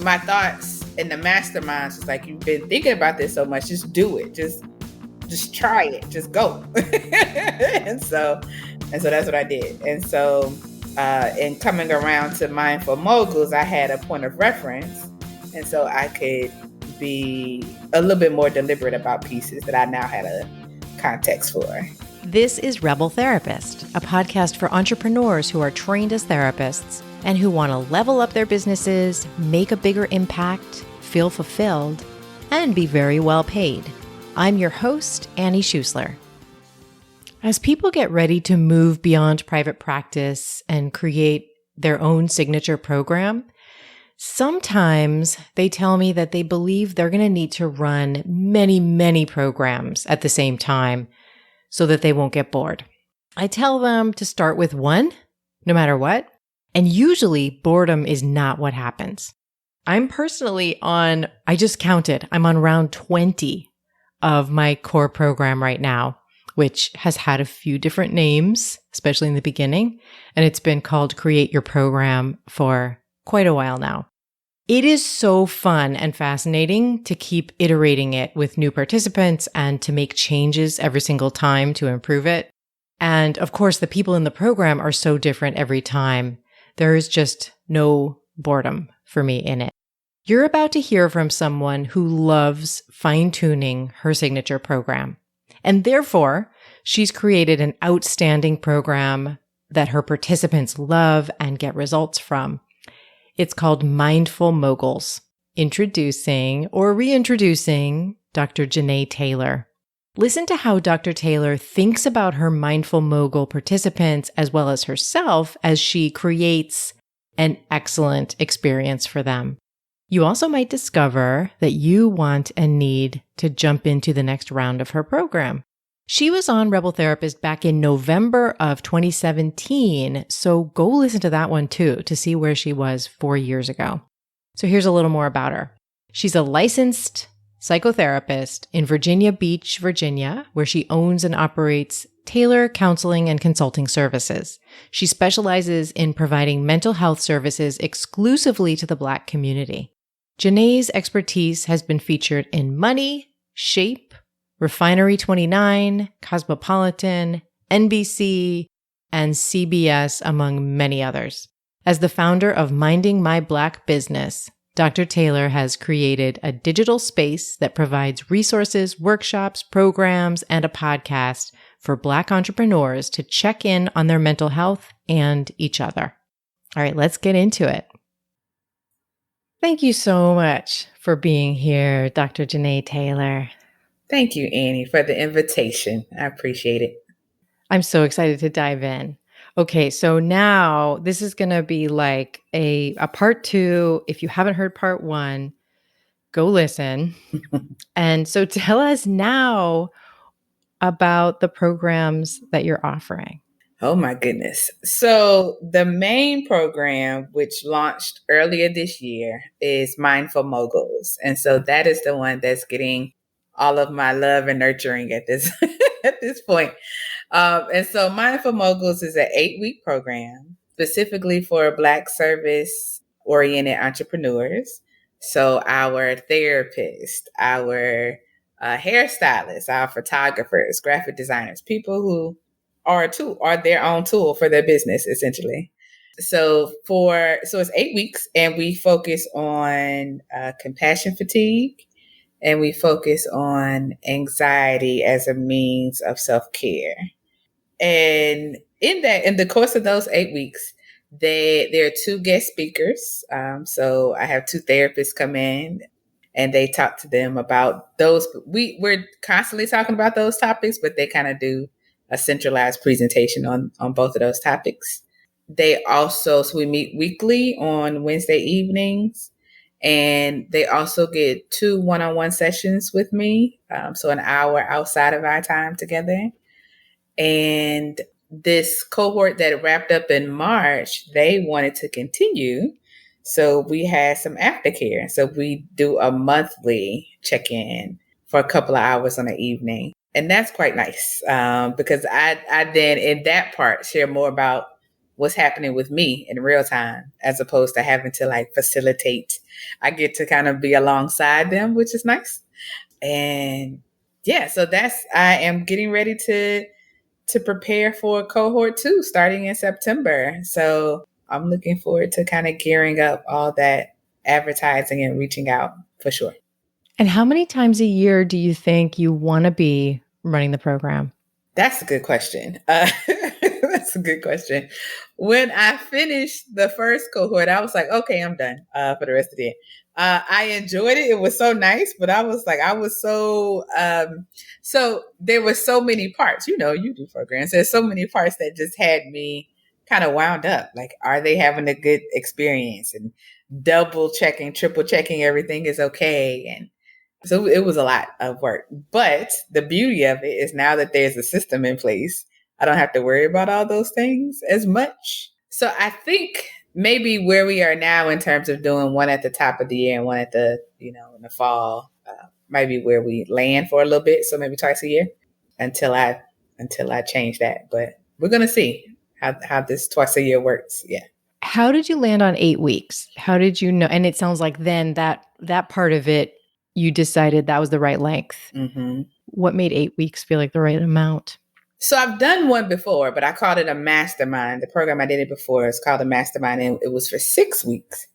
my thoughts in the masterminds was like, you've been thinking about this so much, just do it. Just try it. Just go. and so that's what I did. And so in coming around to Mindful Moguls, I had a point of reference. And so I could be a little bit more deliberate about pieces that I now had a context for. This is Rebel Therapist, a podcast for entrepreneurs who are trained as therapists and who want to level up their businesses, make a bigger impact, feel fulfilled, and be very well paid. I'm your host, Annie Schusler. As people get ready to move beyond private practice and create their own signature program, sometimes they tell me that they believe they're going to need to run many, many programs at the same time so that they won't get bored. I tell them to start with one, no matter what, and usually boredom is not what happens. I'm personally I just counted, I'm on round 20 of my core program right now, which has had a few different names, especially in the beginning, and it's been called Create Your Program for quite a while now. It is so fun and fascinating to keep iterating it with new participants and to make changes every single time to improve it. And of course, the people in the program are so different every time. There is just no boredom for me in it. You're about to hear from someone who loves fine-tuning her signature program. And therefore, she's created an outstanding program that her participants love and get results from. It's called Mindful Moguls, introducing or reintroducing Dr. JaNaè Taylor. Listen to how Dr. Taylor thinks about her Mindful Mogul participants as well as herself as she creates an excellent experience for them. You also might discover that you want and need to jump into the next round of her program. She was on Rebel Therapist back in November of 2017, so go listen to that one too to see where she was 4 years ago. So here's a little more about her. She's a licensed psychotherapist in Virginia Beach, Virginia, where she owns and operates Taylor Counseling and Consulting Services. She specializes in providing mental health services exclusively to the Black community. JaNaè's expertise has been featured in Money, Shape, Refinery 29, Cosmopolitan, NBC, and CBS, among many others. As the founder of Minding My Black Business, Dr. Taylor has created a digital space that provides resources, workshops, programs, and a podcast for Black entrepreneurs to check in on their mental health and each other. All right, let's get into it. Thank you so much for being here, Dr. JaNaè Taylor. Thank you, Annie, for the invitation. I appreciate it. I'm so excited to dive in. Okay, so now this is going to be like a part 2. If you haven't heard part 1, go listen. And so tell us now about the programs that you're offering. Oh my goodness. So the main program, which launched earlier this year, is Mindful Moguls. And so that is the one that's getting all of my love and nurturing at this at this point. And so Mindful Moguls is an 8-week program specifically for Black service-oriented entrepreneurs. So our therapists, our hairstylists, our photographers, graphic designers, people who are their own tool for their business, essentially. So it's 8 weeks, and we focus on compassion fatigue, and we focus on anxiety as a means of self-care. And in the course of those 8 weeks, there are 2 guest speakers. So I have 2 therapists come in, and they talk to them about those. We're constantly talking about those topics, but they kind of do a centralized presentation on both of those topics. So we meet weekly on Wednesday evenings, and they also get 2 one-on-one sessions with me. So an hour outside of our time together. And this cohort that wrapped up in March, they wanted to continue. So we had some aftercare. So we do a monthly check-in for a couple of hours on the evening. And that's quite nice because I then in that part share more about what's happening with me in real time, as opposed to having to like facilitate. I get to kind of be alongside them, which is nice. And yeah, so I am getting ready to prepare for cohort 2 starting in September. So I'm looking forward to kind of gearing up all that advertising and reaching out for sure. And how many times a year do you think you want to be running the program? That's a good question. That's a good question. When I finished the first cohort, I was like, okay, I'm done for the rest of the year. I enjoyed it. It was so nice, but I was like, so there were so many parts, you do programs. There's so many parts that just had me kind of wound up. Like, are they having a good experience? And double checking, triple checking everything is okay. And so it was a lot of work. But the beauty of it is now that there's a system in place, I don't have to worry about all those things as much. So I think maybe where we are now in terms of doing one at the top of the year and one at the, in the fall, might be where we land for a little bit. So maybe twice a year until I change that. But we're going to see how this twice a year works. Yeah. How did you land on 8 weeks? How did you know? And it sounds like then that part of it, you decided that was the right length. Mm-hmm. What made 8 weeks feel like the right amount? So I've done one before, but I called it a mastermind. The program I did it before is called a mastermind, and it was for 6 weeks.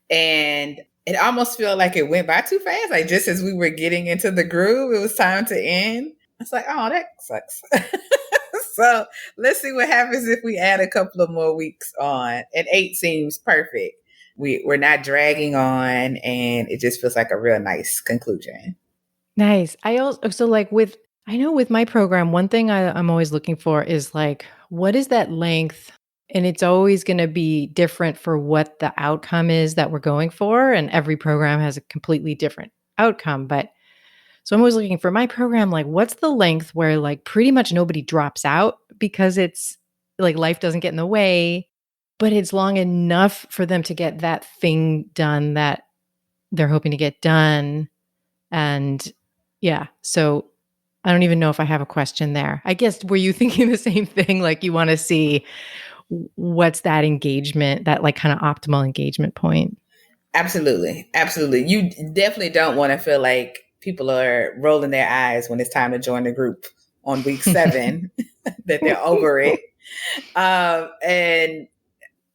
And it almost felt like it went by too fast. Like just as we were getting into the groove, it was time to end. I was like, oh, that sucks. So let's see what happens if we add a couple of more weeks on. And 8 seems perfect. We're not dragging on, and it just feels like a real nice conclusion. Nice. I know with my program, one thing I'm always looking for is like, what is that length? And it's always going to be different for what the outcome is that we're going for. And every program has a completely different outcome. But so I'm always looking for my program, like, what's the length where like pretty much nobody drops out because it's like life doesn't get in the way, but it's long enough for them to get that thing done that they're hoping to get done. And yeah, so I don't even know if I have a question there. I guess, were you thinking the same thing? Like you want to see what's that engagement, that like kind of optimal engagement point? Absolutely. Absolutely. You definitely don't want to feel like people are rolling their eyes when it's time to join the group on week 7, that they're over it.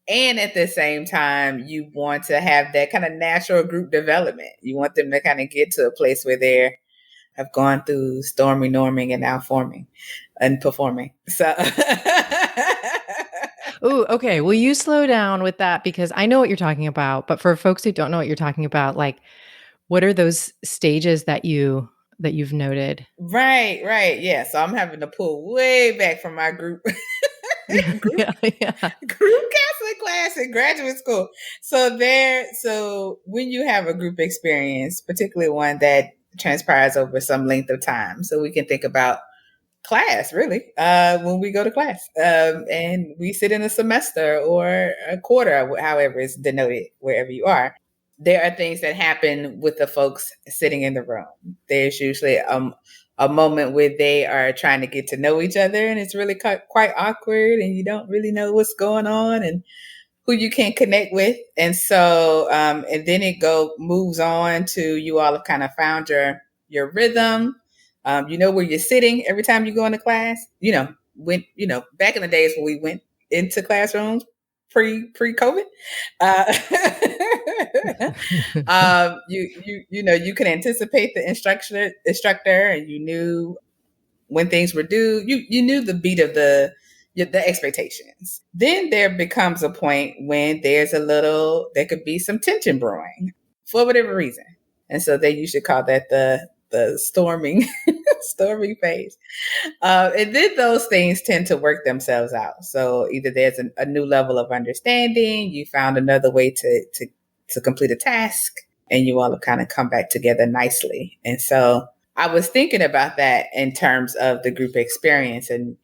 And at the same time, you want to have that kind of natural group development. You want them to kind of get to a place where they have gone through storming, norming, and now forming and performing. So, oh, okay. Will you slow down with that? Because I know what you're talking about, but for folks who don't know what you're talking about, like, what are those stages that you've noted? Right. Yeah. So I'm having to pull way back from my group. Yeah. group counseling class in graduate school. So when you have a group experience, particularly one that transpires over some length of time, so we can think about class really when we go to class, and we sit in a semester or a quarter, however it's denoted wherever you are. There are things that happen with the folks sitting in the room. There's usually a moment where they are trying to get to know each other, and it's really quite awkward, and you don't really know what's going on and who you can connect with. And so, and then it moves on to, you all have kind of found your rhythm. You know where you're sitting every time you go into class. When back in the days when we went into classrooms pre-COVID, uh, you can anticipate the instructor, and you knew when things were due. You knew the beat of the expectations. Then there becomes a point when there could be some tension brewing for whatever reason. And so they usually call that the storming storming phase. And then those things tend to work themselves out. So either there's a new level of understanding, you found another way to complete a task, and you all have kind of come back together nicely. And so I was thinking about that in terms of the group experience. And,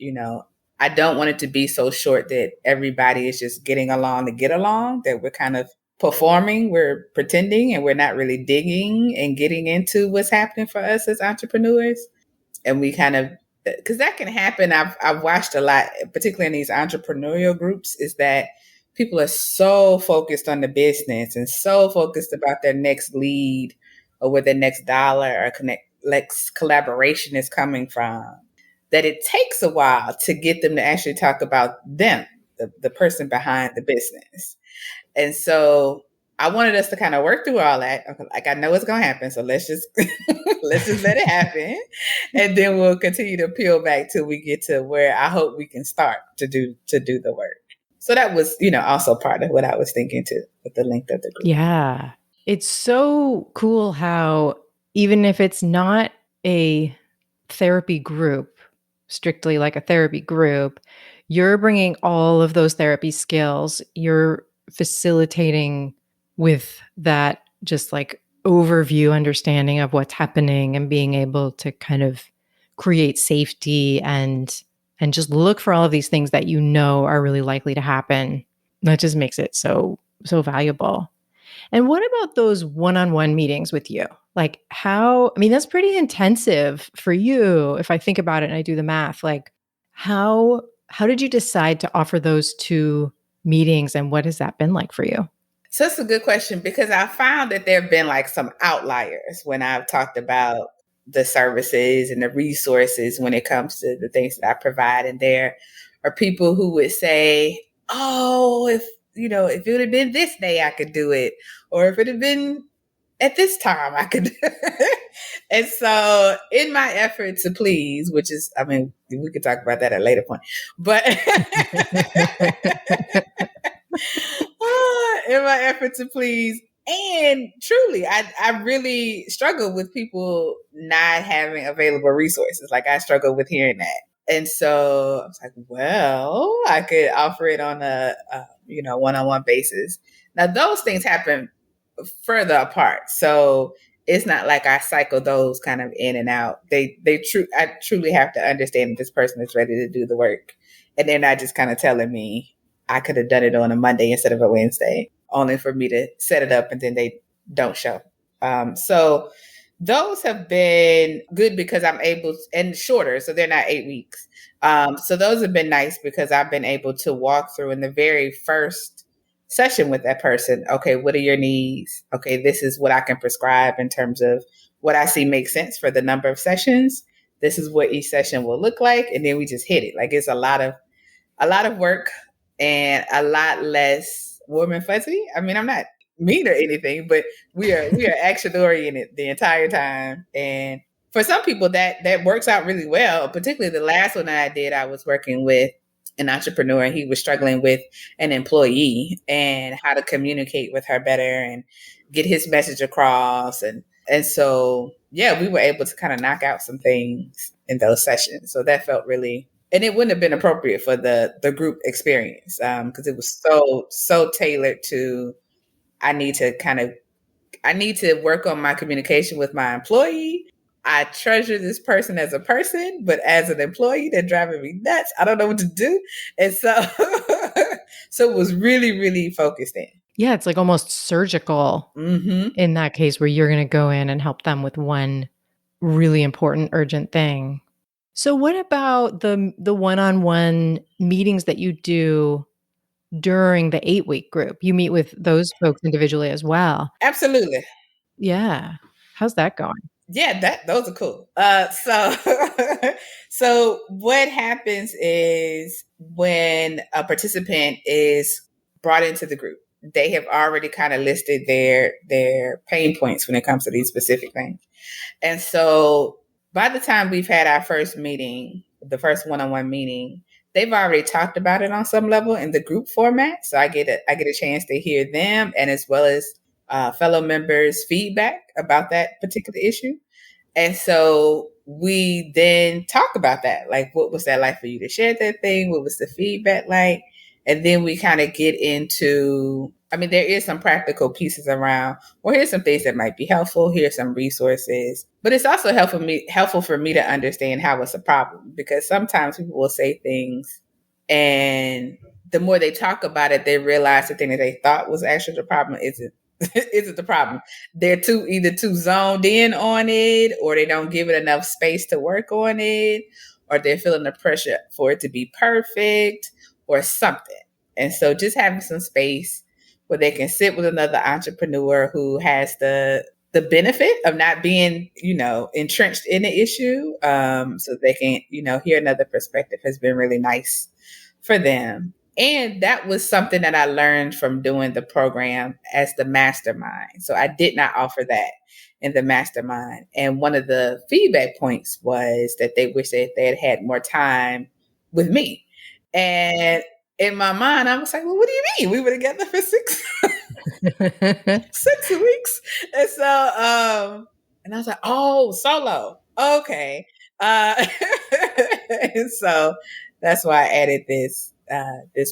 I don't want it to be so short that everybody is just getting along to get along, that we're kind of performing, we're pretending, and we're not really digging and getting into what's happening for us as entrepreneurs. And we kind of because that can happen. I've watched a lot, particularly in these entrepreneurial groups, is that people are so focused on the business and so focused about their next lead or where their next dollar or next collaboration is coming from, that it takes a while to get them to actually talk about them, the person behind the business. And so I wanted us to kind of work through all that. Like, I know it's going to happen, so let's just let's just let it happen, and then we'll continue to peel back till we get to where I hope we can start to do the work. So that was, also part of what I was thinking too, with the length of the group. Yeah. It's so cool how even if it's not a therapy group, strictly like a therapy group, you're bringing all of those therapy skills. You're facilitating with that just like overview understanding of what's happening and being able to kind of create safety and just look for all of these things that you know are really likely to happen. That just makes it so valuable. And what about those one-on-one meetings with you? Like that's pretty intensive for you if I think about it and I do the math. Like how did you decide to offer those two meetings and what has that been like for you? So that's a good question, because I found that there have been like some outliers when I've talked about the services and the resources when it comes to the things that I provide. And there are people who would say, oh, if it would have been this day, I could do it. Or if it had been at this time, I could. And so in my effort to please, which is, we could talk about that at a later point, but in my effort to please, and truly, I really struggle with people not having available resources. Like, I struggle with hearing that. And so I was like, well, I could offer it on a one-on-one basis. Now, those things happen further apart. So it's not like I cycle those kind of in and out. I truly have to understand that this person is ready to do the work. And they're not just kind of telling me I could have done it on a Monday instead of a Wednesday, only for me to set it up and then they don't show. So those have been good because I'm able to, and shorter, so they're not 8 weeks. So those have been nice because I've been able to walk through in the very first session with that person. Okay, what are your needs? Okay, this is what I can prescribe in terms of what I see makes sense for the number of sessions. This is what each session will look like. And then we just hit it. Like, it's a lot of work and a lot less warm and fuzzy. I'm not mean or anything, but we are action oriented the entire time. And for some people that works out really well, particularly the last one that I did. I was working with an entrepreneur and he was struggling with an employee and how to communicate with her better and get his message across. And so, yeah, we were able to kind of knock out some things in those sessions. So that felt really, and it wouldn't have been appropriate for the group experience because it was so tailored to, I need to work on my communication with my employee. I treasure this person as a person, but as an employee, they're driving me nuts. I don't know what to do. And so, so it was really, really focused in. Yeah, it's like almost surgical in that case where you're going to go in and help them with one really important, urgent thing. So what about the one-on-one meetings that you do during the 8-week group? You meet with those folks individually as well. Absolutely. Yeah. How's that going? Yeah, those are cool. So what happens is when a participant is brought into the group, they have already kind of listed their pain points when it comes to these specific things. And so by the time we've had our first meeting, the first one-on-one meeting, they've already talked about it on some level in the group format. So I get a chance to hear them, and as well as fellow members' feedback about that particular issue. And so we then talk about that. Like, what was that like for you to share that thing? What was the feedback like? And then we kind of get into, there is some practical pieces around, well, here's some things that might be helpful. Here's some resources. But it's also helpful for me to understand how it's a problem, because sometimes people will say things and the more they talk about it, they realize the thing that they thought was actually the problem isn't the problem. They're either too zoned in on it, or they don't give it enough space to work on it, or they're feeling the pressure for it to be perfect or something. And so just having some space where they can sit with another entrepreneur who has the benefit of not being, entrenched in the issue, so they can, hear another perspective has been really nice for them. And that was something that I learned from doing the program as the mastermind. So I did not offer that in the mastermind. And one of the feedback points was that they wish that they had had more time with me. And in my mind, I was like, well, what do you mean? We were together for 6 weeks. And so, and I was like, oh, solo. Okay. And so that's why I added this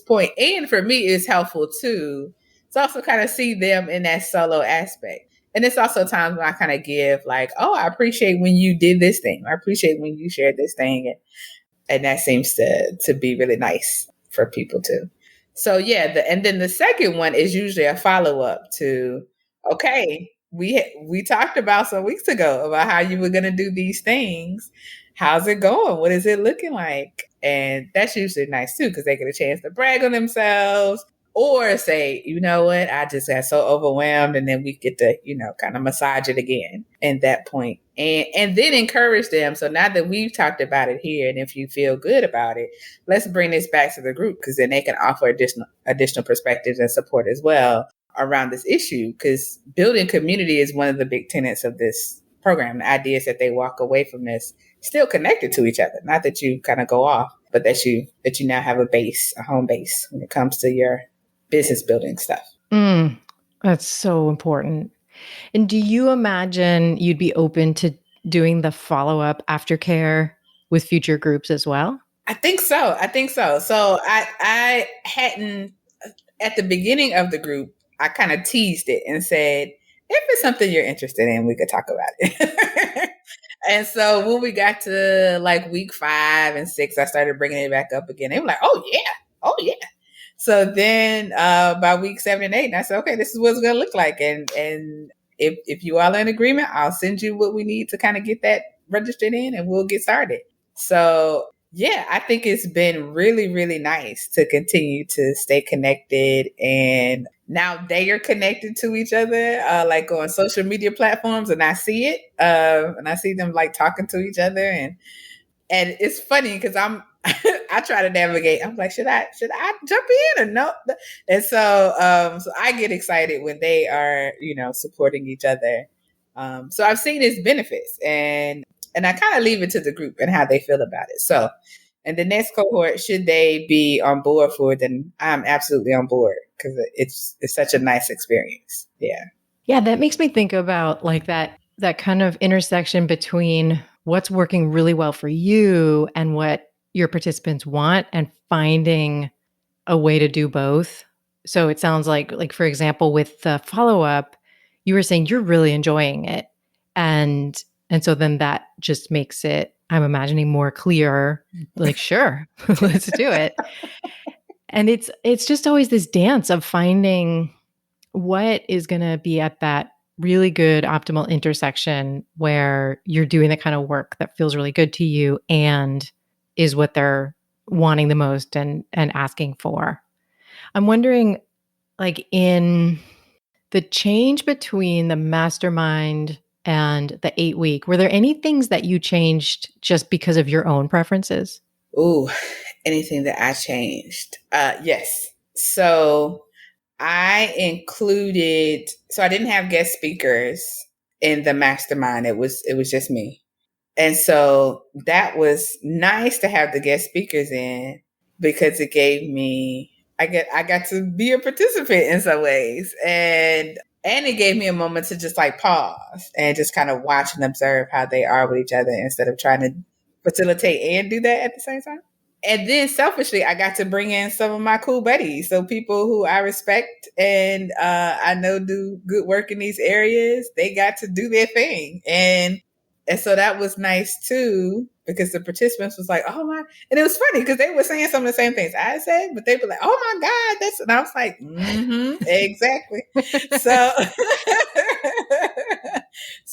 point. And for me, it's helpful too. It's also kind of see them in that solo aspect. And it's also times when I kind of give like, oh, I appreciate when you did this thing. I appreciate when you shared this thing. And that seems to be really nice for people too. So yeah, and then the second one is usually a follow-up to, okay, we talked about some weeks ago about how you were going to do these things. How's it going? What is it looking like? And that's usually nice too, because they get a chance to brag on themselves or say, you know what, I just got so overwhelmed, and then we get to, kind of massage it again at that point. And then encourage them. So now that we've talked about it here, and if you feel good about it, let's bring this back to the group, because then they can offer additional perspectives and support as well around this issue. Because building community is one of the big tenets of this program. The idea is that they walk away from this still connected to each other. Not that you kind of go off, but that you now have a base, a home base when it comes to your business building stuff. That's so important. And do you imagine you'd be open to doing the follow-up aftercare with future groups as well? I think so. So I hadn't, at the beginning of the group, I kind of teased it and said, if it's something you're interested in, we could talk about it. And so when we got to like week 5 and 6, I started bringing it back up again. They were like, oh yeah. So then by week 7 and 8, I said, okay, this is what it's going to look like. And if you all are in agreement, I'll send you what we need to kind of get that registered in, and we'll get started. So yeah, I think it's been really, really nice to continue to stay connected. And now they are connected to each other, like on social media platforms, and I see it. And I see them like talking to each other. And it's funny because I try to navigate. I'm like, should I jump in or no? And so I get excited when they are, supporting each other. So I've seen its benefits, and I kind of leave it to the group and how they feel about it. So, and the next cohort, should they be on board for it, then I'm absolutely on board, because it's such a nice experience. Yeah. Yeah, that makes me think about like that kind of intersection between what's working really well for you and what your participants want, and finding a way to do both. So it sounds like for example, with the follow-up, you were saying you're really enjoying it. And so then that just makes it, I'm imagining, more clear, like, sure, let's do it. And it's just always this dance of finding what is going to be at that really good optimal intersection where you're doing the kind of work that feels really good to you and is what they're wanting the most and asking for. I'm wondering, like, in the change between the mastermind and the 8-week, were there any things that you changed just because of your own preferences? Ooh, anything that I changed? Yes. So I didn't have guest speakers in the mastermind. It was just me. And so that was nice to have the guest speakers in, because it gave me, I got to be a participant in some ways. And it gave me a moment to just like pause and just kind of watch and observe how they are with each other, instead of trying to facilitate and do that at the same time. And then selfishly, I got to bring in some of my cool buddies. So people who I respect and I know do good work in these areas, they got to do their thing. And so that was nice too, because the participants was like, oh my, and it was funny because they were saying some of the same things I said, but they were like, oh my God, and I was like, exactly. So,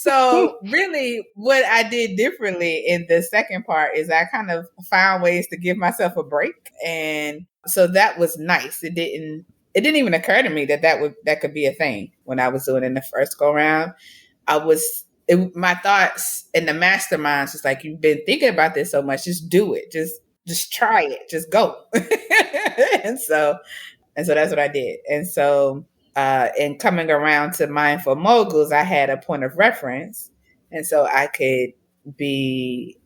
So really what I did differently in the second part is I kind of found ways to give myself a break. And so that was nice. It didn't even occur to me that could be a thing when I was doing it in the first go round. My thoughts in the masterminds was like, you've been thinking about this so much, just do it. Just try it. Just go. and so and so that's what I did. And so in coming around to Mindful Moguls, I had a point of reference. And so I could be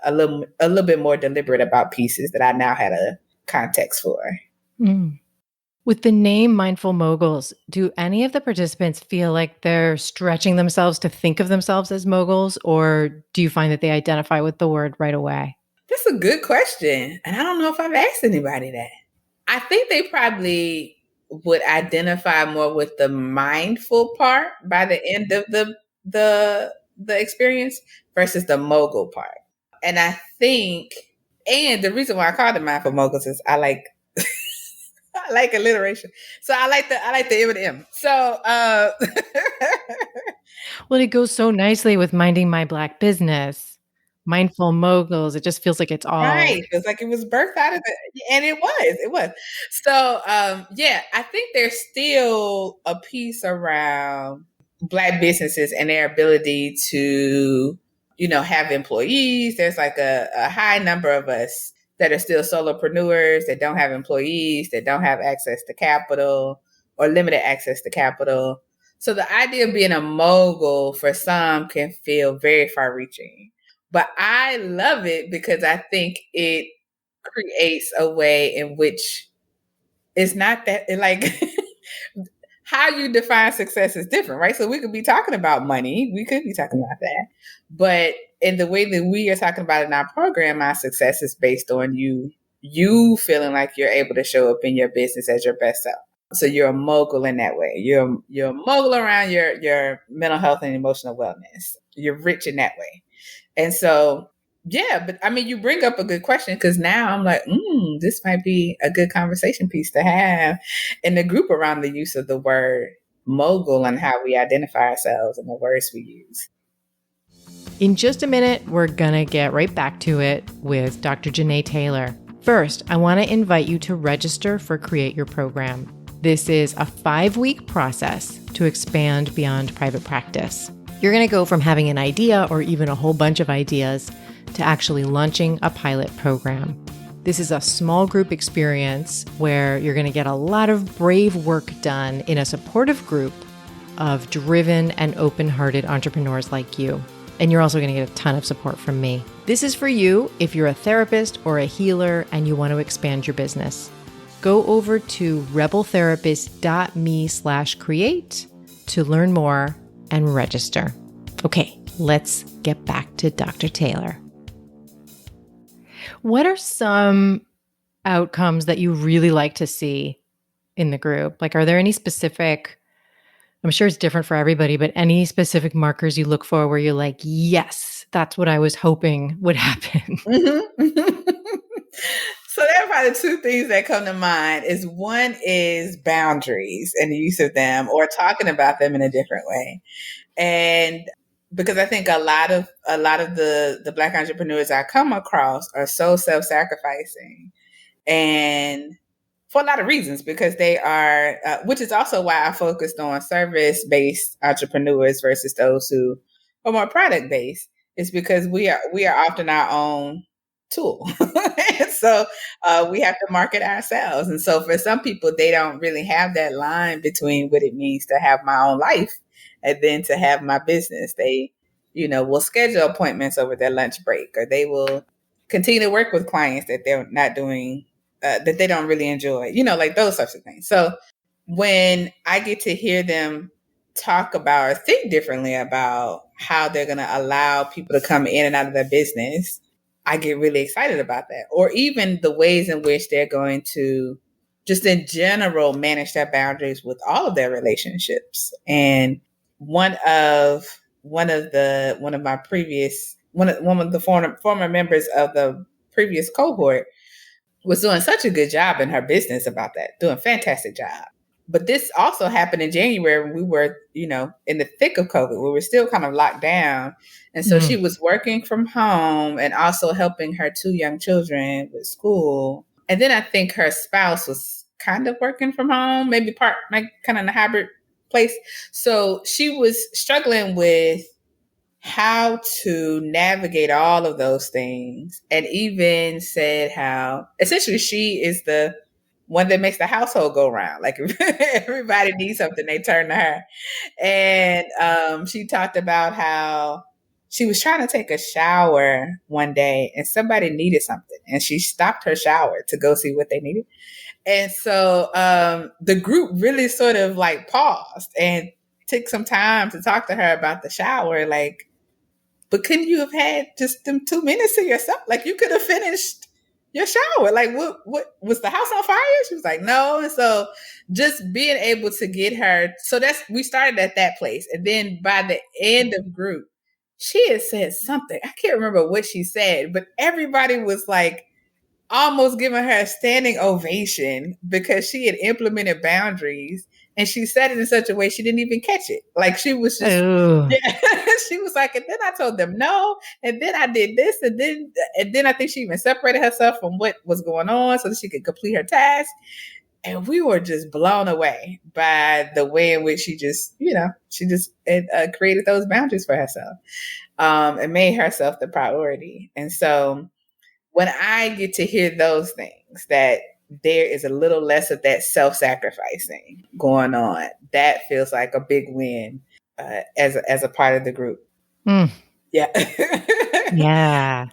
a little bit more deliberate about pieces that I now had a context for. Mm. With the name Mindful Moguls, do any of the participants feel like they're stretching themselves to think of themselves as moguls, or do you find that they identify with the word right away? That's a good question. And I don't know if I've asked anybody that. I think they probably would identify more with the mindful part by the end of the experience versus the mogul part. And I think, and the reason why I call it mindful moguls is I like I like alliteration. So I like the M and M. So Well, it goes so nicely with minding my Black business, Mindful Moguls. It just feels like it's all. right. Feels like it was birthed out of it. And it was. It was. So yeah, I think there's still a piece around Black businesses and their ability to, have employees. There's like a high number of us that are still solopreneurs, that don't have employees, that don't have access to capital or limited access to capital. So the idea of being a mogul for some can feel very far reaching. But I love it because I think it creates a way in which it's not that like how you define success is different, right? So we could be talking about money, we could be talking about that, but in the way that we are talking about in our program, our success is based on you feeling like you're able to show up in your business as your best self. So you're a mogul in that way. You're a mogul around your mental health and emotional wellness. You're rich in that way. And so, yeah, but I mean, you bring up a good question because now I'm like, this might be a good conversation piece to have in the group around the use of the word mogul and how we identify ourselves and the words we use. In just a minute, we're going to get right back to it with Dr. JaNaè Taylor. First, I want to invite you to register for Create Your Program. This is a 5-week process to expand beyond private practice. You're going to go from having an idea or even a whole bunch of ideas to actually launching a pilot program. This is a small group experience where you're going to get a lot of brave work done in a supportive group of driven and open-hearted entrepreneurs like you. And you're also going to get a ton of support from me. This is for you if you're a therapist or a healer and you want to expand your business. Go over to rebeltherapist.me/create to learn more and register. Okay, let's get back to Dr. Taylor. What are some outcomes that you really like to see in the group? Like, are there any specific, I'm sure it's different for everybody, but any specific markers you look for where you're like, yes, that's what I was hoping would happen? Mm-hmm. So there are probably two things that come to mind. One is boundaries and the use of them or talking about them in a different way. And because I think a lot of the Black entrepreneurs I come across are so self-sacrificing, and for a lot of reasons, because they are, which is also why I focused on service-based entrepreneurs versus those who are more product-based. Is because we are often our own tool, and so we have to market ourselves. And so for some people, they don't really have that line between what it means to have my own life and then to have my business. They, will schedule appointments over their lunch break, or they will continue to work with clients that they're not doing, that they don't really enjoy, like those types of things. So when I get to hear them talk about or think differently about how they're going to allow people to come in and out of their business, I get really excited about that. Or even the ways in which they're going to just in general manage their boundaries with all of their relationships. And one of the former members of the previous cohort was doing such a good job in her business about that, doing a fantastic job. But this also happened in January when we were, in the thick of COVID. We were still kind of locked down. And so she was working from home and also helping her two young children with school. And then I think her spouse was kind of working from home, maybe kind of in a hybrid place. So she was struggling with how to navigate all of those things, and even said how essentially she is the one that makes the household go round. Like if everybody needs something, they turn to her. And she talked about how she was trying to take a shower one day and somebody needed something, and she stopped her shower to go see what they needed. And so the group really sort of like paused and took some time to talk to her about the shower. Like, but couldn't you have had just them 2 minutes to yourself? Like you could have finished your shower. Like what was the house on fire? She was like, no. And so just being able to get her. So we started at that place. And then by the end of group, she had said something. I can't remember what she said, but everybody was like almost giving her a standing ovation because she had implemented boundaries, and she said it in such a way she didn't even catch it. Like she was just, yeah. She was like, and then I told them no, and then I did this, and then I think she even separated herself from what was going on so that she could complete her task. And we were just blown away by the way in which she just, created those boundaries for herself, and made herself the priority. And so when I get to hear those things, that there is a little less of that self-sacrificing going on, that feels like a big win as a part of the group. Yeah. Yeah.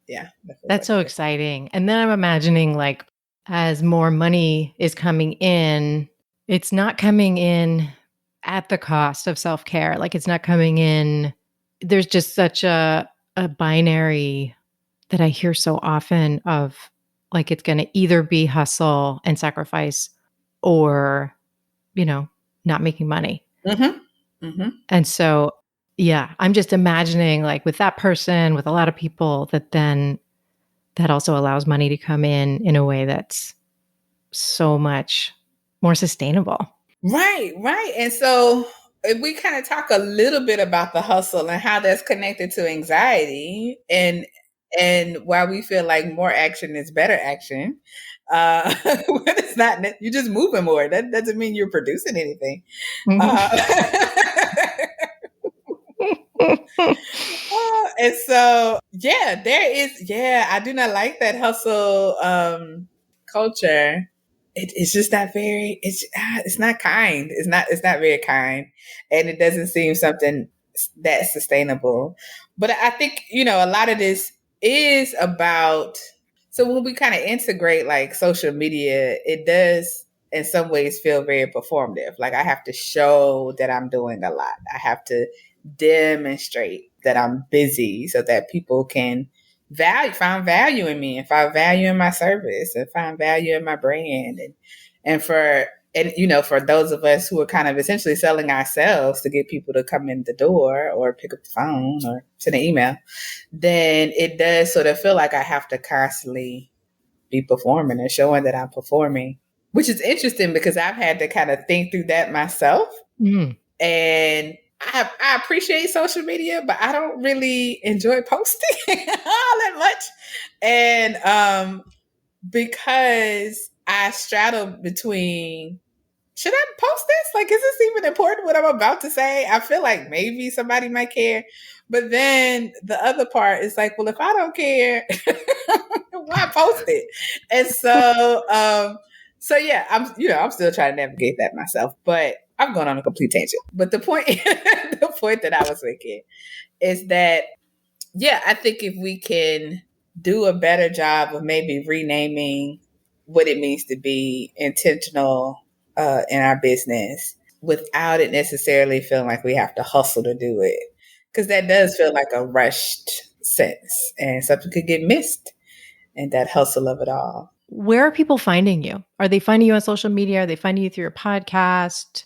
Yeah. That's so exciting. And then I'm imagining, like, as more money is coming in, it's not coming in at the cost of self-care. Like it's not coming in. There's just such a binary that I hear so often of, like, it's going to either be hustle and sacrifice or, not making money. Mm-hmm. Mm-hmm. And so, yeah, I'm just imagining, like, with that person, with a lot of people, that also allows money to come in a way that's so much more sustainable. Right. And so if we kind of talk a little bit about the hustle and how that's connected to anxiety, and why we feel like more action is better action. When it's not, you're just moving more. That doesn't mean you're producing anything. And so, I do not like that hustle culture. It's just not very. It's not kind. It's not very kind, and it doesn't seem something that's sustainable. But I think a lot of this is about. So when we kind of integrate like social media, it does in some ways feel very performative. Like I have to show that I'm doing a lot. I have to demonstrate that I'm busy so that people can find value in me and find value in my service and find value in my brand. And for those of us who are kind of essentially selling ourselves to get people to come in the door or pick up the phone or send an email, then it does sort of feel like I have to constantly be performing and showing that I'm performing, which is interesting because I've had to kind of think through that myself. And I appreciate social media, but I don't really enjoy posting all that much. And because I straddle between, should I post this? Like, is this even important what I'm about to say? I feel like maybe somebody might care. But then the other part is like, well, if I don't care, why post it? And so, yeah, I'm still trying to navigate that myself, but I'm going on a complete tangent. But the point, the point that I was making is that, I think if we can do a better job of maybe renaming what it means to be intentional in our business without it necessarily feeling like we have to hustle to do it. Because that does feel like a rushed sense and something could get missed in that hustle of it all. Where are people finding you? Are they finding you on social media? Are they finding you through your podcast?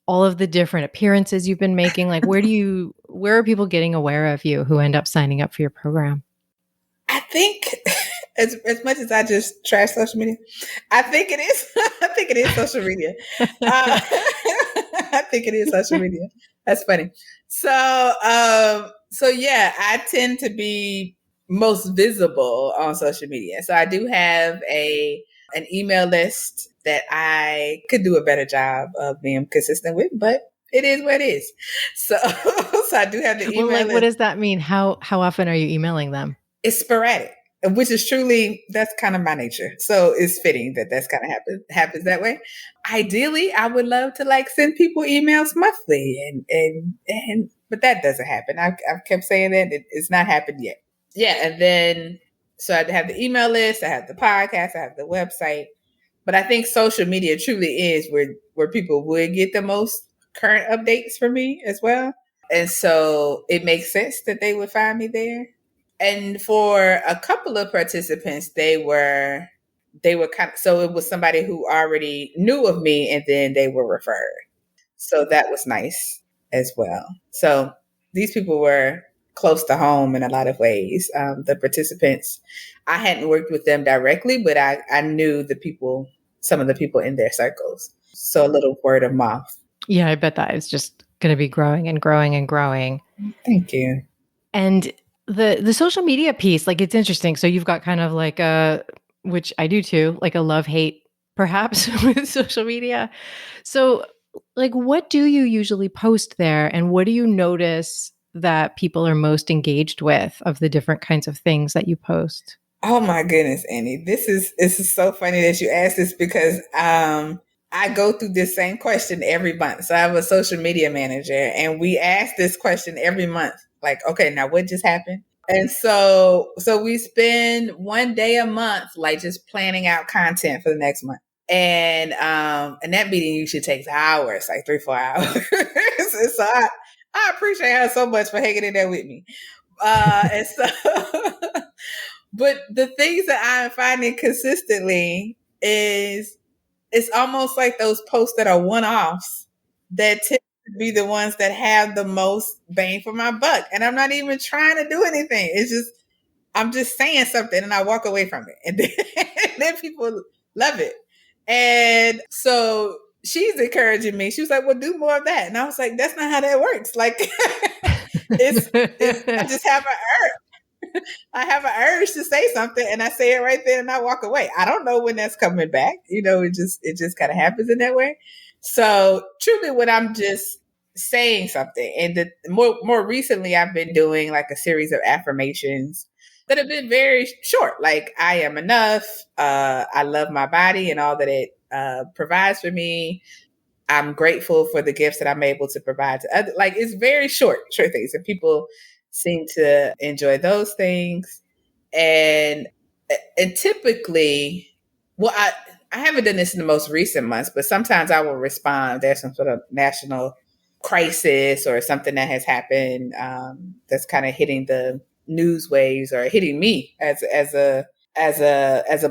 All of the different appearances you've been making? Like, where are people getting aware of you who end up signing up for your program? I think as much as I just trash social media, I think it is. I think it is social media. I think it is social media. That's funny. So yeah, I tend to be most visible on social media. So I do have an email list that I could do a better job of being consistent with, but it is what it is. So so I do have the Well, email what list. does that mean? How often are you emailing them? It's sporadic, which is truly that's kind of my nature. So it's fitting that that's kind of happens that way. Ideally, I would love to like send people emails monthly, and but that doesn't happen. I've kept saying that it's not happened yet. Yeah, and then so I have the email list, I have the podcast, I have the website, but I think social media truly is where people would get the most current updates from me as well. And so it makes sense that they would find me there. And for a couple of participants, they were kind of, so it was somebody who already knew of me and then they were referred. So that was nice as well. So these people were close to home in a lot of ways. The participants, I hadn't worked with them directly, but I knew the people, some of the people in their circles. So a little word of mouth. Yeah, I bet that is just going to be growing and growing and growing. Thank you. And the social media piece, like it's interesting. So you've got kind of like which I do too, like a love-hate perhaps with social media. So like what do you usually post there and what do you notice that people are most engaged with of the different kinds of things that you post? Oh my goodness, Annie. This is so funny that you asked this because I go through this same question every month. So I have a social media manager and we ask this question every month. Like, okay, now what just happened? And so we spend one day a month like just planning out content for the next month. And that meeting usually takes hours, like 3-4 hours. So I appreciate her so much for hanging in there with me. And so but the things that I'm finding consistently is it's almost like those posts that are one-offs that tend to be the ones that have the most bang for my buck. And I'm not even trying to do anything. It's just I'm just saying something and I walk away from it. And then people love it. And so she's encouraging me. She was like, well, do more of that. And I was like, that's not how that works. Like it's I just have I have an urge to say something and I say it right there and I walk away. I don't know when that's coming back. It just kind of happens in that way. So truly when I'm just saying something and more recently I've been doing like a series of affirmations that have been very short. Like I am enough. I love my body and all that it provides for me. I'm grateful for the gifts that I'm able to provide to others. Like it's very short things, and people seem to enjoy those things. And and typically, well, I haven't done this in the most recent months, but sometimes I will respond. There's some sort of national crisis or something that has happened that's kind of hitting the news waves or hitting me as a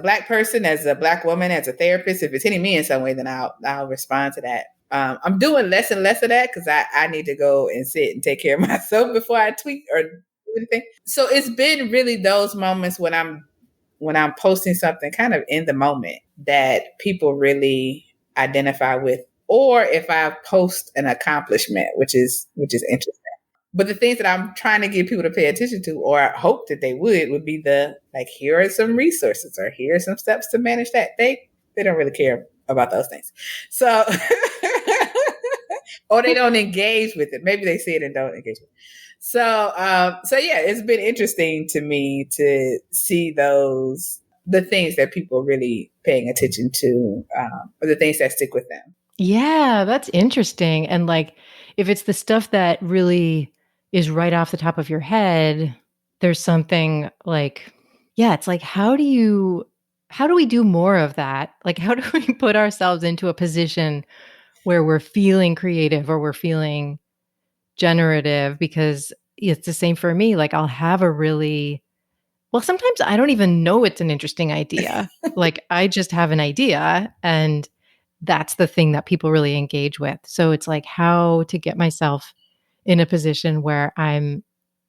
black person, as a black woman, as a therapist. If it's hitting me in some way, then I'll respond to that. I'm doing less and less of that because I need to go and sit and take care of myself before I tweet or do anything. So it's been really those moments when I'm posting something kind of in the moment that people really identify with, or if I post an accomplishment, which is interesting. But the things that I'm trying to get people to pay attention to, or hope that they would be the like, here are some resources, or here are some steps to manage that. They don't really care about those things. So, or they don't engage with it. Maybe they see it and don't engage with it. So yeah, it's been interesting to me to see the things that people really paying attention to, or the things that stick with them. Yeah, that's interesting. And like, if it's the stuff that really is right off the top of your head, there's something like, yeah, it's like, how do we do more of that? Like, how do we put ourselves into a position where we're feeling creative or we're feeling generative? Because it's the same for me. Like, I'll have a really, well, sometimes I don't even know it's an interesting idea. Like, I just have an idea and that's the thing that people really engage with. So it's like how to get myself in a position where I'm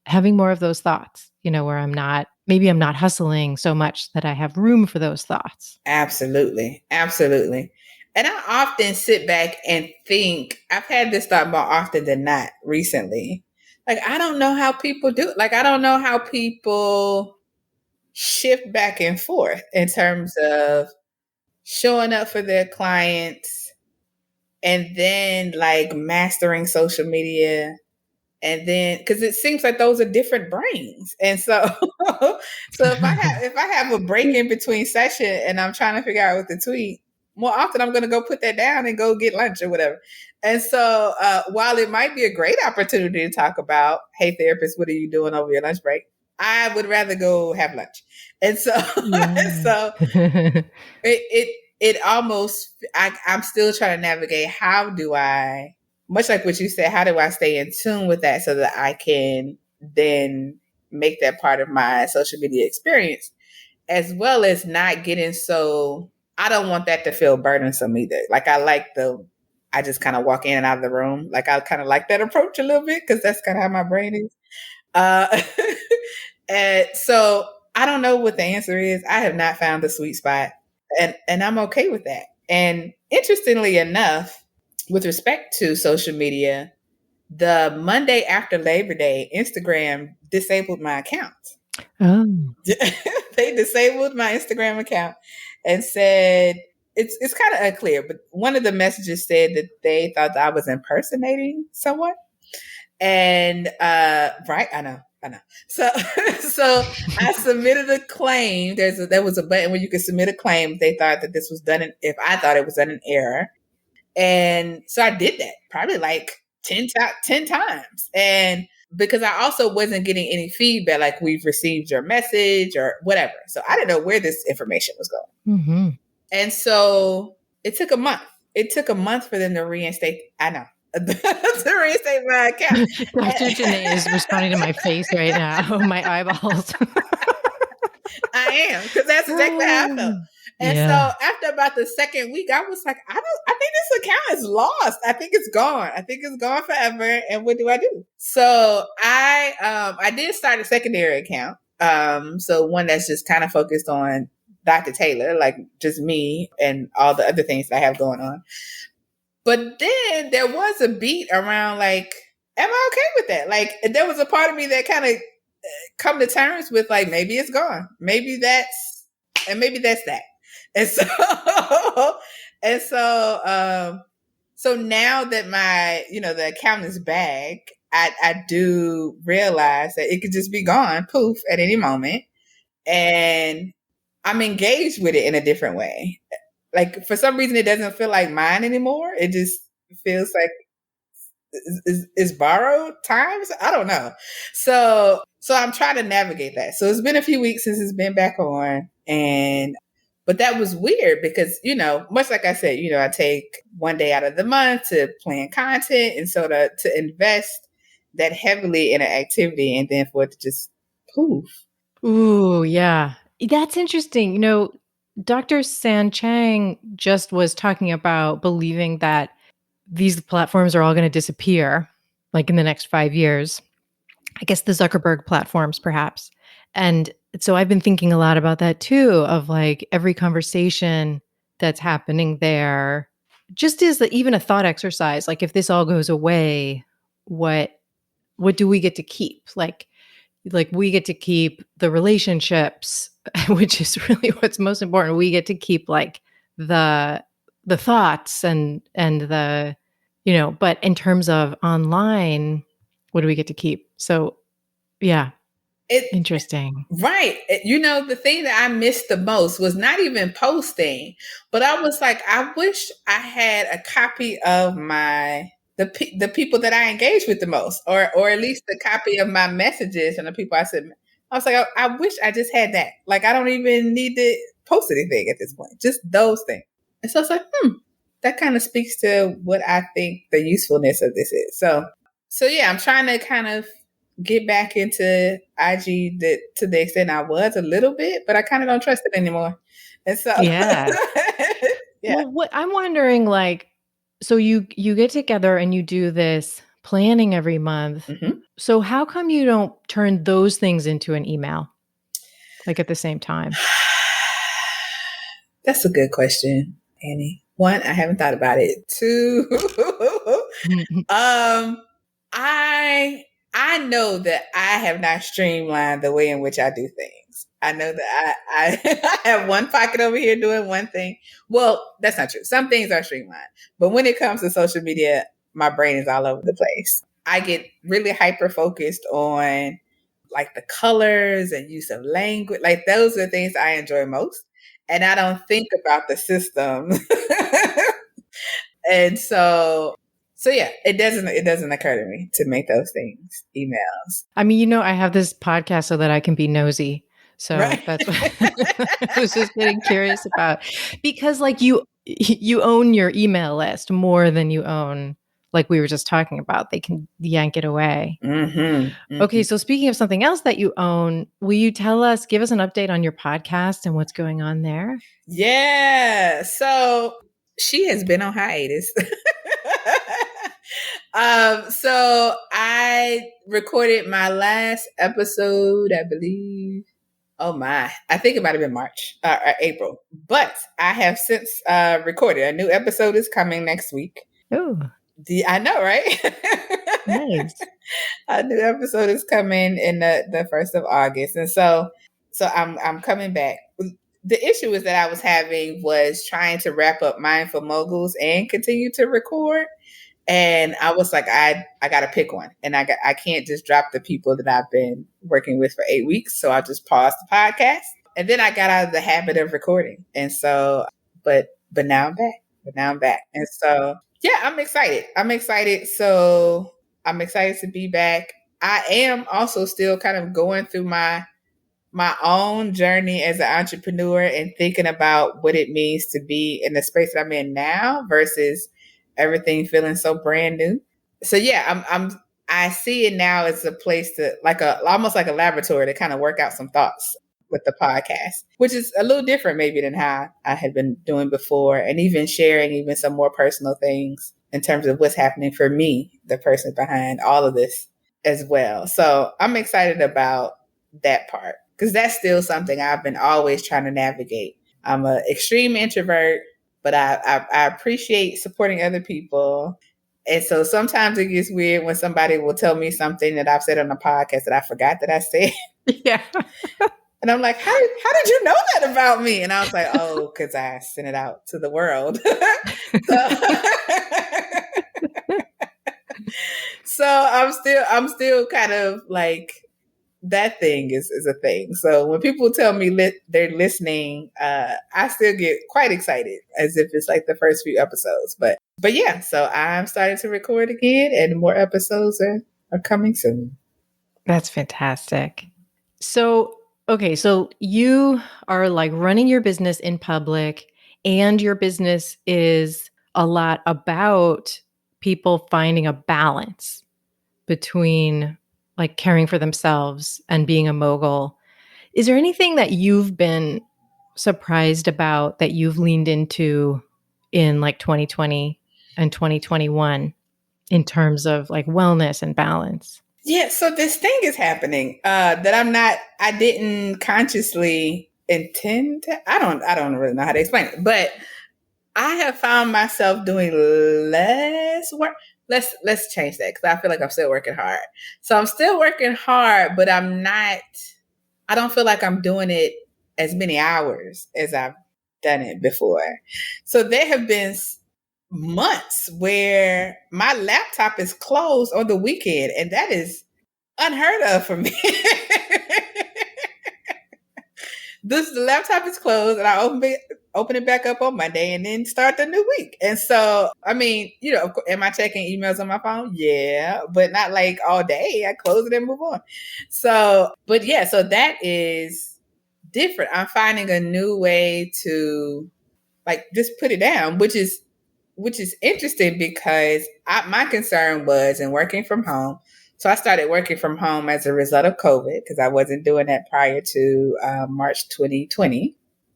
having more of those thoughts, where I'm not maybe I'm not hustling so much that I have room for those thoughts. Absolutely. Absolutely. And I often sit back and think, I've had this thought more often than not recently. Like, I don't know how people do it. Like, I don't know how people shift back and forth in terms of showing up for their clients and then like mastering social media, and then because it seems like those are different brains, and so so if I have a break in between session and I'm trying to figure out what to tweet, more often I'm going to go put that down and go get lunch or whatever. And so while it might be a great opportunity to talk about, hey therapist, what are you doing over your lunch break, I would rather go have lunch. And so Yeah. so it almost, I'm still trying to navigate, how do I, much like what you said, how do I stay in tune with that so that I can then make that part of my social media experience, as well as not getting so, I don't want that to feel burdensome either. Like I just kind of walk in and out of the room. Like I kind of like that approach a little bit because that's kind of how my brain is. Uh, and so I don't know what the answer is. I have not found the sweet spot, and I'm okay with that. And interestingly enough, with respect to social media, the Monday after Labor Day, Instagram disabled my account. Oh. They disabled my Instagram account and said it's kind of unclear, but one of the messages said that they thought that I was impersonating someone. And right, I know. So so I submitted a claim. There was a button where you could submit a claim. They thought that this was done if I thought it was done in error. And so I did that probably like 10 times. And because I also wasn't getting any feedback, like we've received your message or whatever. So I didn't know where this information was going. Mm-hmm. And so it took a month. It took a month for them to reinstate. I know. To reinstate my account. Dr. JaNaè is responding to my face right now, my eyeballs. I am, because that's exactly how I felt. And so Yeah. after about the second week, I was like, I think this account is lost. I think it's gone. I think it's gone forever. And what do I do? So I did start a secondary account. So one that's just kind of focused on Dr. Taylor, like just me and all the other things that I have going on. But then there was a beat around like, am I okay with that? Like there was a part of me that kind of come to terms with like, maybe it's gone. Maybe that's that. And so and so now that my, the account is back, I do realize that it could just be gone, poof, at any moment. And I'm engaged with it in a different way. Like for some reason, it doesn't feel like mine anymore. It just feels like is borrowed times. I don't know. So I'm trying to navigate that. So it's been a few weeks since it's been back on, but that was weird because, much like I said, I take one day out of the month to plan content, and so to invest that heavily in an activity and then for it to just poof. Ooh, yeah. That's interesting. Dr. San Chang just was talking about believing that these platforms are all going to disappear, like in the next 5 years. I guess the Zuckerberg platforms, perhaps. And so I've been thinking a lot about that too, of like every conversation that's happening there, just as even a thought exercise. Like if this all goes away, what do we get to keep? Like we get to keep the relationships, which is really what's most important. We get to keep like the thoughts and the, but in terms of online, what do we get to keep? So yeah, interesting. Right. The thing that I missed the most was not even posting, but I was like, I wish I had a copy of the people that I engage with the most, or at least a copy of my messages and the people I said. I was like, I wish I just had that. Like, I don't even need to post anything at this point, just those things. And so I was like, that kind of speaks to what I think the usefulness of this is. So yeah, I'm trying to kind of get back into IG to the extent I was a little bit, but I kind of don't trust it anymore. And so, Yeah. yeah. Well, what I'm wondering, like, so you get together and you do this planning every month. Mhm. So how come you don't turn those things into an email? like at the same time? That's a good question, Annie. One, I haven't thought about it. Two, I I know that I have not streamlined the way in which I do things. I know that I I have one pocket over here doing one thing. Well, that's not true. Some things are streamlined, but when it comes to social media, my brain is all over the place. I get really hyper focused on like the colors and use of language. Like those are the things I enjoy most. And I don't think about the system. And so yeah, it doesn't occur to me to make those things emails. I mean, I have this podcast so that I can be nosy. So Right. that's what I was just getting curious about. Because like you own your email list more than you own, like we were just talking about. They can yank it away. Mm-hmm. Okay, Mm-hmm. so speaking of something else that you own, will you give us an update on your podcast and what's going on there? Yeah. So she has been on hiatus. So I recorded my last episode, I believe. Oh my, I think it might have been March or April, but I have since recorded. A new episode is coming next week. Oh, I know, right? nice. A new episode is coming in the 1st of August. And so I'm coming back. The issue is that I was having was trying to wrap up Mindful Moguls and continue to record. And I was like, I got to pick one, and I can't just drop the people that I've been working with for 8 weeks. So I just paused the podcast, and then I got out of the habit of recording. And so, but now I'm back. But now I'm back, and so yeah, I'm excited. So I'm excited to be back. I am also still kind of going through my own journey as an entrepreneur and thinking about what it means to be in the space that I'm in now versus everything feeling so brand new. So yeah, I see it now as a place to almost like a laboratory to kind of work out some thoughts with the podcast, which is a little different maybe than how I had been doing before, and even sharing even some more personal things in terms of what's happening for me, the person behind all of this as well. So I'm excited about that part because that's still something I've been always trying to navigate. I'm an extreme introvert, but I appreciate supporting other people. And so sometimes it gets weird when somebody will tell me something that I've said on the podcast that I forgot that I said. Yeah. And I'm like, how did you know that about me? And I was like, oh, because I sent it out to the world. So I'm still kind of like, that thing is a thing. So when people tell me they're listening, I still get quite excited as if it's like the first few episodes. But yeah, so I'm starting to record again, and more episodes are coming soon. That's fantastic. So, okay, so you are like running your business in public, and your business is a lot about people finding a balance between like caring for themselves and being a mogul. Is there anything that you've been surprised about that you've leaned into in like 2020 and 2021 in terms of like wellness and balance? Yeah, so this thing is happening that I didn't consciously intend to. I don't really know how to explain it, but I have found myself doing less work. Let's change that because I feel like I'm still working hard. So I'm still working hard, but I'm not. I don't feel like I'm doing it as many hours as I've done it before. So there have been months where my laptop is closed on the weekend, and that is unheard of for me. The laptop is closed, and I open it back up on Monday, and then start the new week. And so, I mean, am I checking emails on my phone? Yeah, but not like all day. I close it and move on. So, but yeah, so that is different. I'm finding a new way to like just put it down, which is interesting because my concern was in working from home. So I started working from home as a result of COVID because I wasn't doing that prior to March 2020.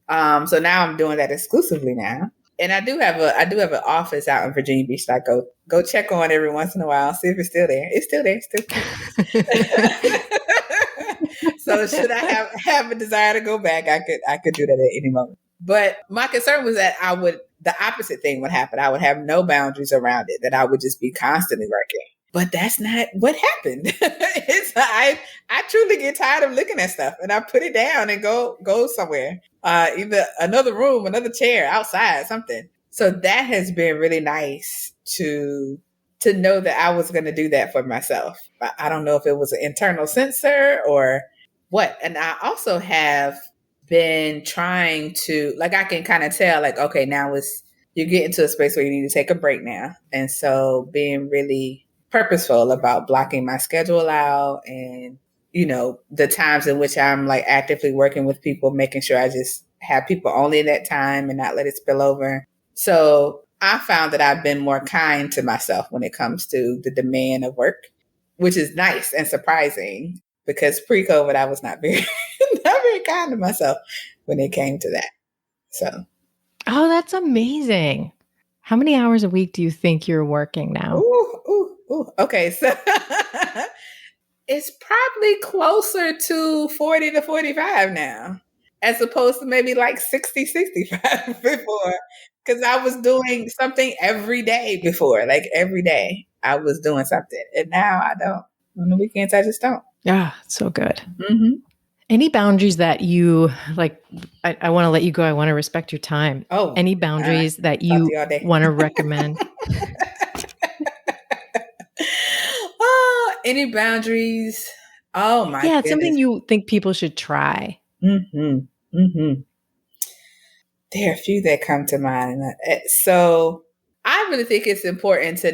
So now I'm doing that exclusively now. And I do have an office out in Virginia Beach that I go check on every once in a while, see if it's still there. It's still there, So should I have a desire to go back, I could do that at any moment. But my concern was that the opposite thing would happen. I would have no boundaries around it, that I would just be constantly working. But that's not what happened. I truly get tired of looking at stuff, and I put it down and go somewhere, either another room, another chair, outside, something. So that has been really nice to know that I was going to do that for myself. I don't know if it was an internal censor or what. And I also have been trying to, like, I can kind of tell, like, okay, now you're getting to a space where you need to take a break now. And so being really purposeful about blocking my schedule out and, the times in which I'm like actively working with people, making sure I just have people only in that time and not let it spill over. So I found that I've been more kind to myself when it comes to the demand of work, which is nice and surprising because pre-COVID, I was not very, not very kind to myself when it came to that. So. Oh, that's amazing. How many hours a week do you think you're working now? Ooh. Okay. So it's probably closer to 40 to 45 now, as opposed to maybe like 60, 65 before. Because I was doing something every day before, like every day I was doing something. And now I don't. On the weekends, I just don't. Yeah, so good. Mm-hmm. Any boundaries that you, like, I want to let you go. I want to respect your time. Oh, any boundaries that you want to recommend? Any boundaries? Oh my goodness. It's something you think people should try. Mm-hmm. Mm-hmm. There are a few that come to mind. So I really think it's important to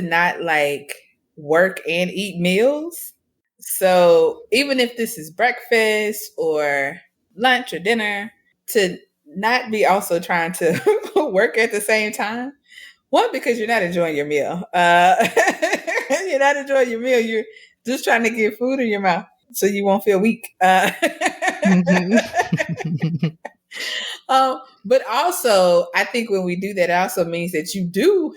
not like work and eat meals. So even if this is breakfast or lunch or dinner, to not be also trying to work at the same time. One, because you're not enjoying your meal. You're not enjoying your meal. You're just trying to get food in your mouth so you won't feel weak. Mm-hmm. But also, I think when we do that, it also means that you do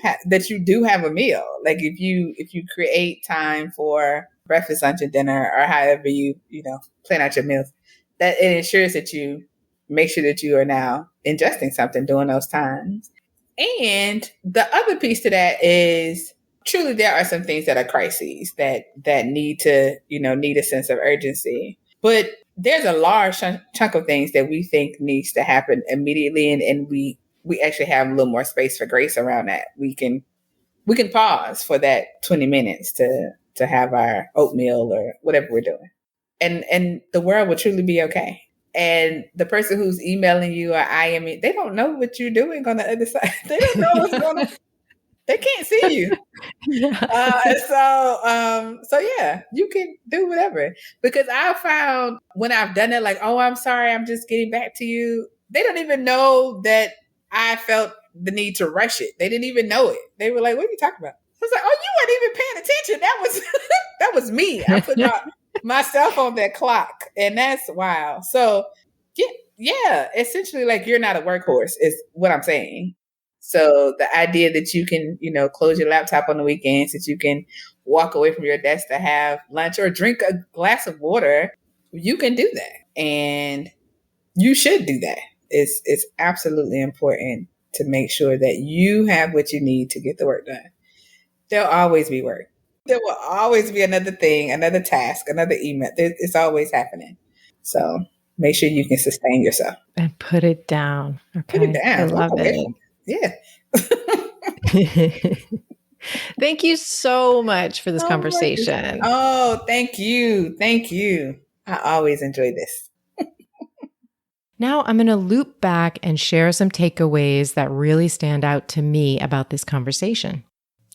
have a meal. Like if you create time for breakfast, lunch, and dinner, or however you plan out your meals, that it ensures that you make sure that you are now ingesting something during those times. And the other piece to that is truly there are some things that are crises that need to need a sense of urgency, but there's a large chunk of things that we think needs to happen immediately. And we actually have a little more space for grace around that. We can pause for that 20 minutes to have our oatmeal or whatever we're doing. And the world will truly be okay. And the person who's emailing you or IMing, they don't know what you're doing on the other side. They don't know what's going on. They can't see you. So yeah, you can do whatever. Because I found when I've done it, like, oh, I'm sorry, I'm just getting back to you. They don't even know that I felt the need to rush it. They didn't even know it. They were like, what are you talking about? I was like, oh, you weren't even paying attention. That was me. I put myself on that clock. And that's wild. So yeah, essentially like you're not a workhorse is what I'm saying. So the idea that you can, close your laptop on the weekends, that you can walk away from your desk to have lunch or drink a glass of water, you can do that. And you should do that. It's absolutely important to make sure that you have what you need to get the work done. There'll always be work. There will always be another thing, another task, another email. It's always happening. So make sure you can sustain yourself. And put it down. Okay. Put it down. I love it. Yeah. Thank you so much for this conversation. Oh, thank you. Thank you. I always enjoy this. Now I'm going to loop back and share some takeaways that really stand out to me about this conversation.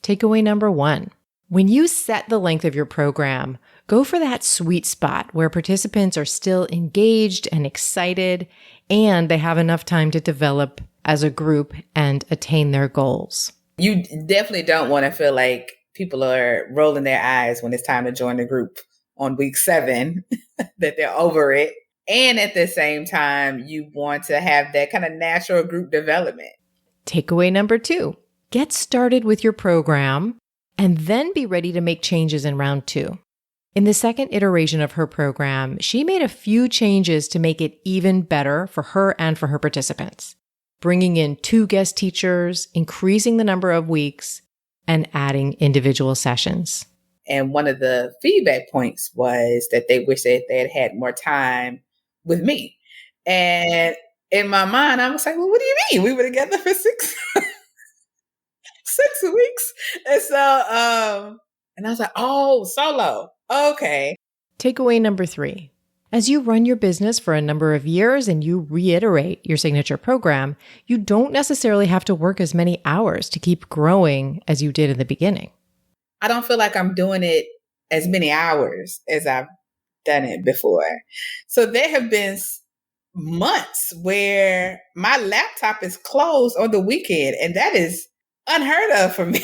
Takeaway number 1. When you set the length of your program, go for that sweet spot where participants are still engaged and excited, and they have enough time to develop as a group and attain their goals. You definitely don't want to feel like people are rolling their eyes when it's time to join the group on week 7, that they're over it. And at the same time, you want to have that kind of natural group development. Takeaway number 2, get started with your program and then be ready to make changes in round 2. In the second iteration of her program, she made a few changes to make it even better for her and for her participants, bringing in 2 guest teachers, increasing the number of weeks, and adding individual sessions. And one of the feedback points was that they wish that they had had more time with me. And in my mind, I was like, well, what do you mean? We were together for 6 weeks. And so, and I was like, oh, solo. Okay. Takeaway number 3. As you run your business for a number of years and you reiterate your signature program, you don't necessarily have to work as many hours to keep growing as you did in the beginning. I don't feel like I'm doing it as many hours as I've done it before. So there have been months where my laptop is closed on the weekend, and that is unheard of for me.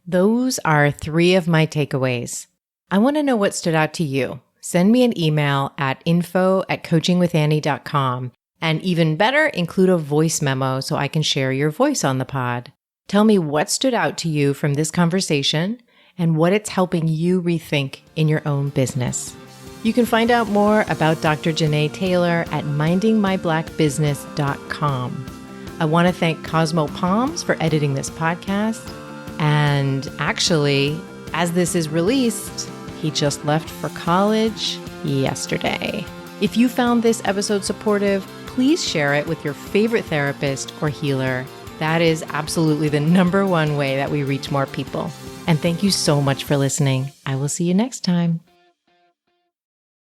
Those are 3 of my takeaways. I want to know what stood out to you. Send me an email at info@coachingwithannie.com, and even better, include a voice memo so I can share your voice on the pod. Tell me what stood out to you from this conversation and what it's helping you rethink in your own business. You can find out more about Dr. JaNaè Taylor at mindingmyblackbusiness.com. I want to thank Cosmo Palms for editing this podcast. And actually, as this is released, he just left for college yesterday. If you found this episode supportive, please share it with your favorite therapist or healer. That is absolutely the number one way that we reach more people. And thank you so much for listening. I will see you next time.